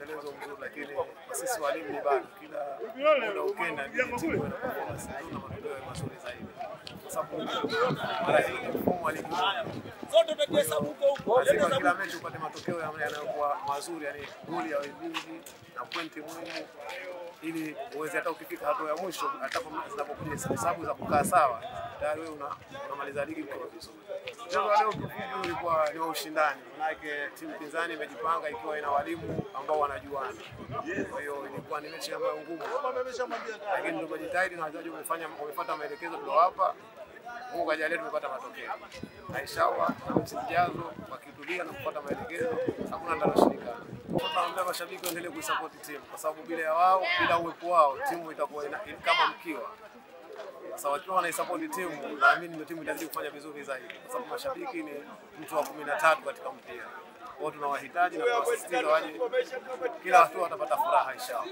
mwendelezo mzuri, lakini sisi walimu ni bado kila muda ukenda timu ina performance na matokeo mazuri zaidi. Kwa sababu mara hii mfumo wa ligi zote tukihesabu huko lazima kila mechi upate matokeo yanayokuwa mazuri, yani goli ya wingi na pointi muhimu, ili uweze hata ukifika hatua ya mwisho hata kama zinapokuja hesabu za kukaa sawa tayari wewe unamaliza ligi kwa vizuri. Leo ulikuwa ni ushindani, maana timu pinzani imejipanga ikiwa ina walimu ambao wanajuana. Kwa hiyo ilikuwa ni mechi ambayo ngumu, lakini tumejitahidi na wachezaji wamefuata maelekezo tuliyowapa. Mungu ajalie tumepata matokeo. Na inshallah mechi zijazo wakitulia na kufuata maelekezo hakuna ndaloshirikana. Tunaomba mashabiki waendelee kuisupport timu kwa sababu bila ya wao, bila uwepo wao timu itakuwa kama mkiwa. Sasa wakiwa wanaisupport timu, naamini ndio timu itazidi kufanya vizuri zaidi kwa sababu mashabiki ni mtu wa 13 katika mpira. Kwa hiyo tunawahitaji na kuwasisitiza waje, kila watu watapata furaha inshallah.